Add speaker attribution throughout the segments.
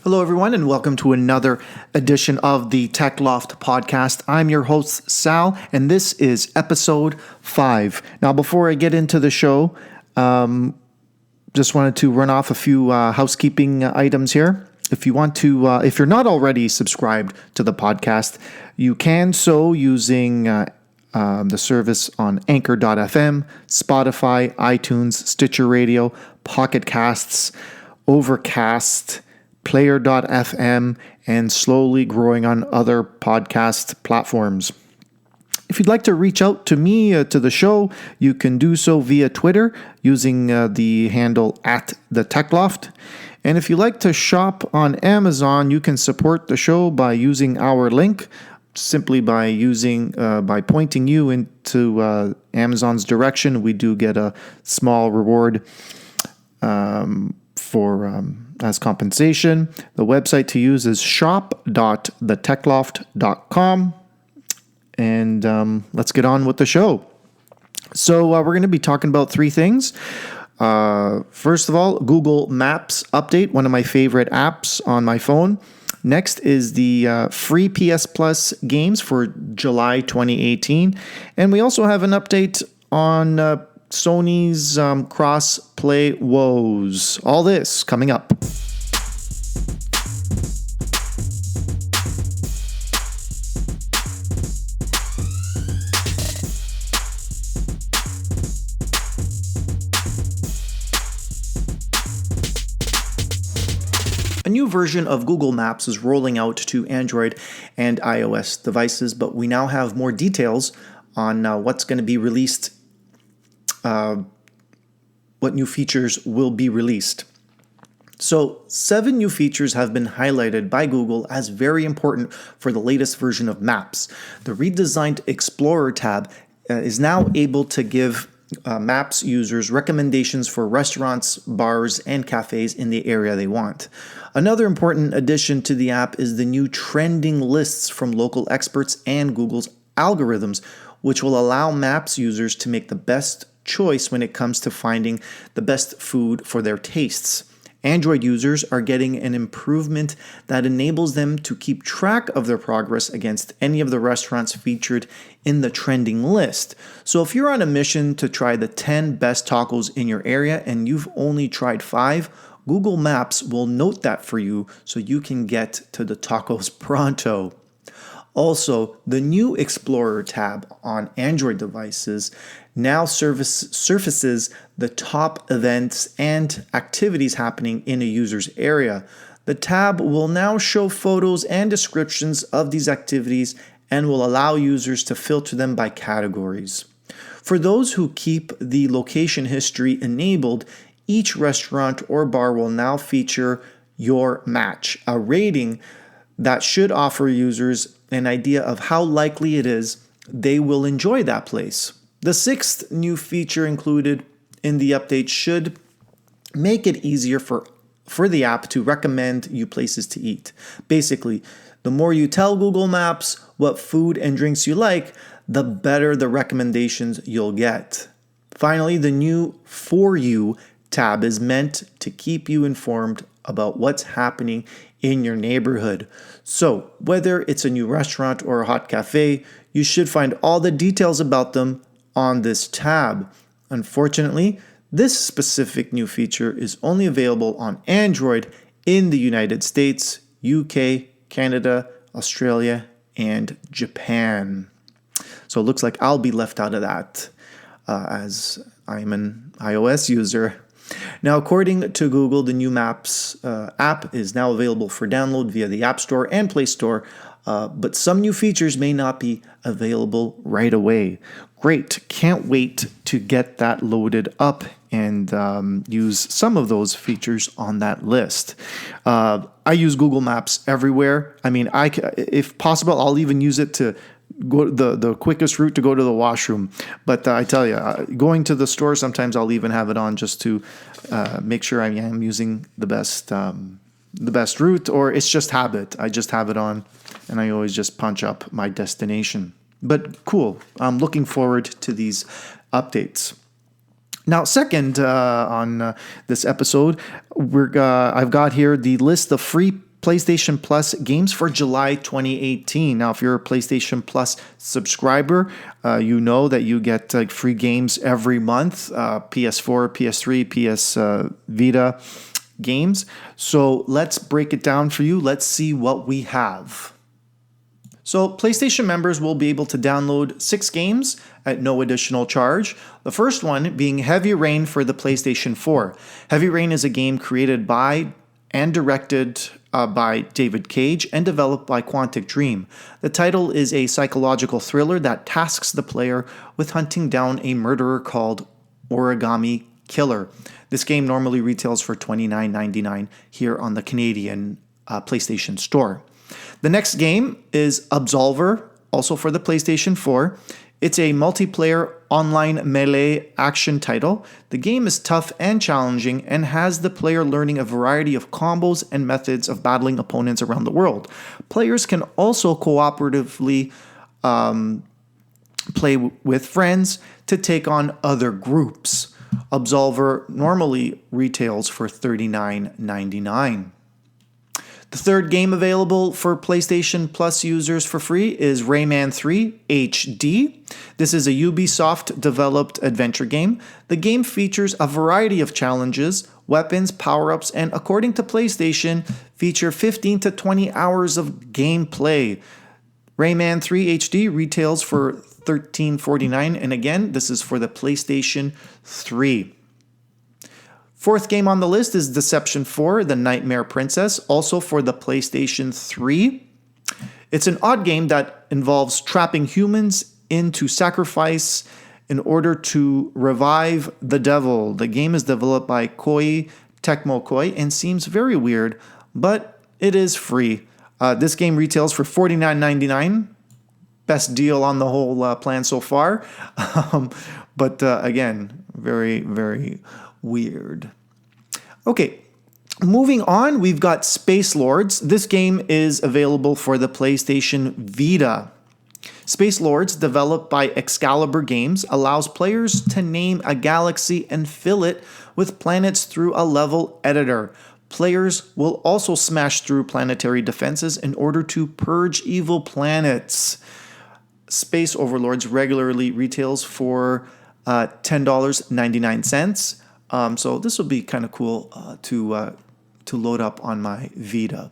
Speaker 1: Hello, everyone, and welcome to another edition of the Tech Loft podcast. I'm your host, Sal, and this is episode 5. Now, before I get into the show, just wanted to run off a few housekeeping items here. If you want to, if you're not already subscribed to the podcast, you can so using the service on Anchor.fm, Spotify, iTunes, Stitcher Radio, Pocket Casts, Overcast, Player.fm, and slowly growing on other podcast platforms. If you'd like to reach out to me, to the show, you can do so via Twitter using the handle @TheTechLoft. And if you like to shop on Amazon, you can support the show by using our link, simply by pointing you into Amazon's direction. We do get a small reward as compensation. The website to use is shop.thetechloft.com. And let's get on with the show. So we're going to be talking about 3 things. First of all, Google Maps update, one of my favorite apps on my phone. Next is the free PS Plus games for July 2018. And we also have an update on Sony's cross-play woes. All this coming up. A new version of Google Maps is rolling out to Android and iOS devices, but we now have more details on what's going to be released, what new features will be released. So 7 new features have been highlighted by Google as very important for the latest version of Maps. The redesigned Explorer tab is now able to give Maps users recommendations for restaurants, bars, and cafes in the area they want. Another important addition to the app is the new trending lists from local experts and Google's algorithms, which will allow Maps users to make the best choice when it comes to finding the best food for their tastes. Android users are getting an improvement that enables them to keep track of their progress against any of the restaurants featured in the trending list. So if you're on a mission to try the 10 best tacos in your area and you've only tried 5, Google Maps will note that for you so you can get to the tacos pronto. Also, the new Explorer tab on Android devices now surfaces the top events and activities happening in a user's area. The tab will now show photos and descriptions of these activities and will allow users to filter them by categories. For those who keep the location history enabled, each restaurant or bar will now feature your match, a rating that should offer users an idea of how likely it is they will enjoy that place. The 6th new feature included in the update should make it easier for the app to recommend you places to eat. Basically, the more you tell Google Maps what food and drinks you like, the better the recommendations you'll get. Finally, the new For You tab is meant to keep you informed about what's happening in your neighborhood. So, whether it's a new restaurant or a hot cafe, you should find all the details about them on this tab. Unfortunately, this specific new feature is only available on Android in the United States, UK, Canada, Australia, and Japan. So it looks like I'll be left out of that as I'm an iOS user. Now, according to Google, the new Maps app is now available for download via the App Store and Play Store, but some new features may not be available right away. Great. Can't wait to get that loaded up and use some of those features on that list. I use Google Maps everywhere. I mean, if possible, I'll even use it to go the quickest route to go to the washroom. But I tell you, going to the store, sometimes I'll even have it on just to make sure I am using the best route, or it's just habit. I just have it on, and I always just punch up my destination. But cool. I'm looking forward to these updates. Now, second on this episode, I've got here the list of free PlayStation Plus games for July 2018. Now, if you're a PlayStation Plus subscriber, you know that you get free games every month, PS4, PS3, PS Vita games. So let's break it down for you. Let's see what we have. So PlayStation members will be able to download 6 games at no additional charge. The first one being Heavy Rain for the PlayStation 4. Heavy Rain is a game created by and directed by David Cage and developed by Quantic Dream. The title is a psychological thriller that tasks the player with hunting down a murderer called Origami Killer. This game normally retails for $29.99 here on the Canadian PlayStation Store. The next game is Absolver, also for the PlayStation 4. It's a multiplayer online melee action title. The game is tough and challenging and has the player learning a variety of combos and methods of battling opponents around the world. Players can also cooperatively play with friends to take on other groups. Absolver normally retails for $39.99. The third game available for PlayStation Plus users for free is Rayman 3 HD. This is a Ubisoft-developed adventure game. The game features a variety of challenges, weapons, power-ups, and according to PlayStation, feature 15 to 20 hours of gameplay. Rayman 3 HD retails for $13.49, and again, this is for the PlayStation 3. Fourth game on the list is Deception 4, The Nightmare Princess, also for the PlayStation 3. It's an odd game that involves trapping humans into sacrifice in order to revive the devil. The game is developed by Koei Tecmo Koei and seems very weird, but it is free. This game retails for $49.99. Best deal on the whole plan so far. But again, very, very weird. Okay, moving on, we've got Space Lords. This game is available for the PlayStation Vita. Space Lords, developed by Excalibur Games, allows players to name a galaxy and fill it with planets through a level editor. Players will also smash through planetary defenses in order to purge evil planets. Space Overlords regularly retails for $10.99. So this will be kind of cool to load up on my Vita.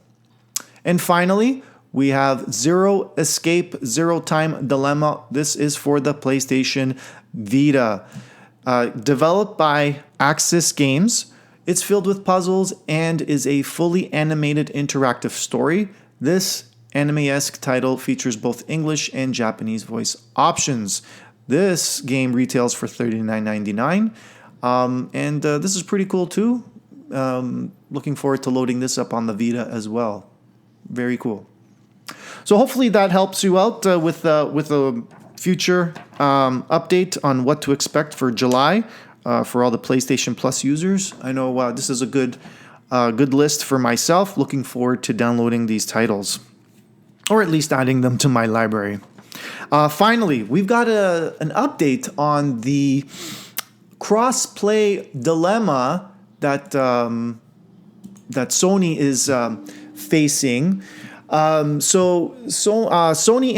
Speaker 1: And finally, we have Zero Escape, Zero Time Dilemma. This is for the PlayStation Vita. Developed by Axis Games, it's filled with puzzles and is a fully animated interactive story. This anime-esque title features both English and Japanese voice options. This game retails for $39.99. And this is pretty cool too. Looking forward to loading this up on the Vita as well. Very cool. So hopefully that helps you out with a future update on what to expect for July for all the PlayStation Plus users. I know this is a good list for myself. Looking forward to downloading these titles, or at least adding them to my library. Finally, we've got an update on the cross-play dilemma that Sony is facing. Sony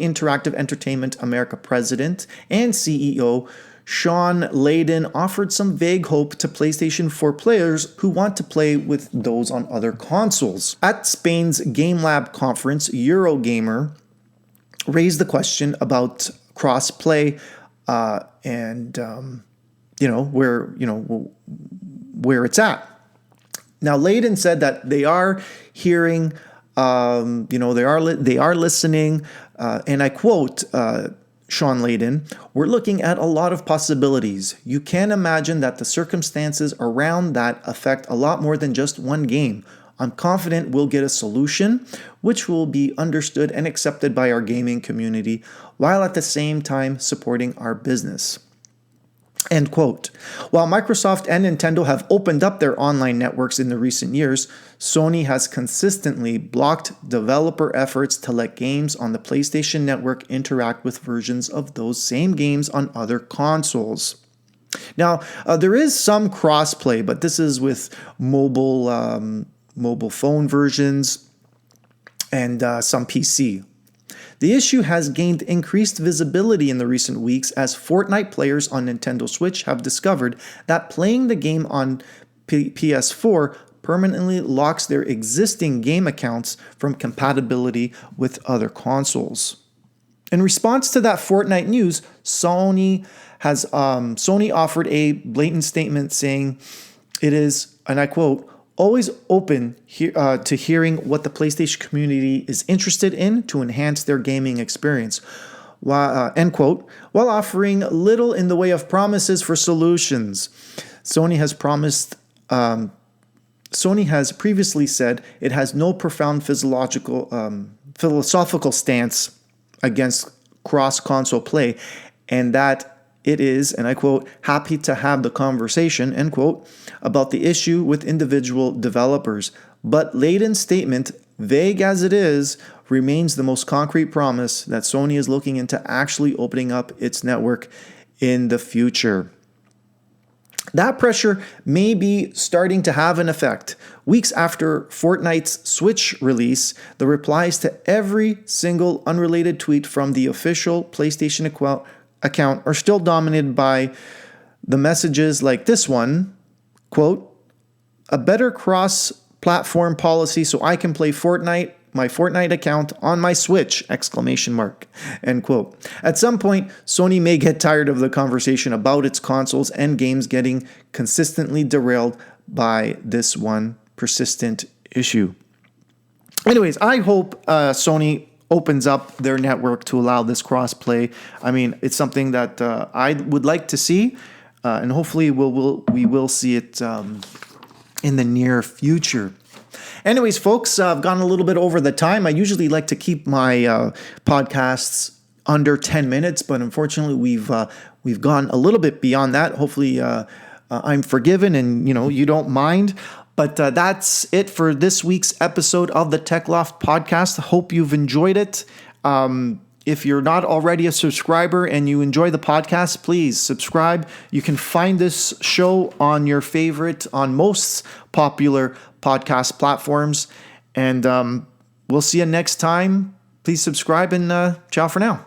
Speaker 1: Interactive Entertainment America president and CEO Sean Layden offered some vague hope to PlayStation 4 players who want to play with those on other consoles. At Spain's Game Lab conference, Eurogamer raised the question about cross-play and where it's at. Now, Layden said that they are hearing, they are listening, and I quote Sean Layden, "We're looking at a lot of possibilities. You can imagine that the circumstances around that affect a lot more than just one game. I'm confident we'll get a solution which will be understood and accepted by our gaming community while at the same time supporting our business." End quote. While Microsoft and Nintendo have opened up their online networks in the recent years, Sony has consistently blocked developer efforts to let games on the PlayStation Network interact with versions of those same games on other consoles. Now, there is some crossplay, but this is with mobile phone versions and some PC. The issue has gained increased visibility in the recent weeks as Fortnite players on Nintendo Switch have discovered that playing the game on PS4 permanently locks their existing game accounts from compatibility with other consoles. In response to that Fortnite news, Sony offered a blatant statement saying it is, and I quote, always open to hearing what the PlayStation community is interested in to enhance their gaming experience, end quote, while offering little in the way of promises for solutions. Sony has previously said it has no profound philosophical stance against cross-console play, and that it is, and I quote, happy to have the conversation, end quote, about the issue with individual developers. But Layden's statement, vague as it is, remains the most concrete promise that Sony is looking into actually opening up its network in the future. That pressure may be starting to have an effect. Weeks after Fortnite's Switch release, the replies to every single unrelated tweet from the official PlayStation account are still dominated by the messages like this one, quote, a better cross-platform policy so I can play my Fortnite account on my Switch, exclamation mark, end quote. At some point, Sony may get tired of the conversation about its consoles and games getting consistently derailed by this one persistent issue. Anyways, I hope Sony opens up their network to allow this cross-play. I mean, it's something that I would like to see, and hopefully we will see it in the near future. Anyways, folks, I've gone a little bit over the time. I usually like to keep my podcasts under 10 minutes, but unfortunately we've gone a little bit beyond that. Hopefully I'm forgiven and you don't mind. But that's it for this week's episode of the Tech Loft podcast. Hope you've enjoyed it. If you're not already a subscriber and you enjoy the podcast, please subscribe. You can find this show on most popular podcast platforms. And we'll see you next time. Please subscribe and ciao for now.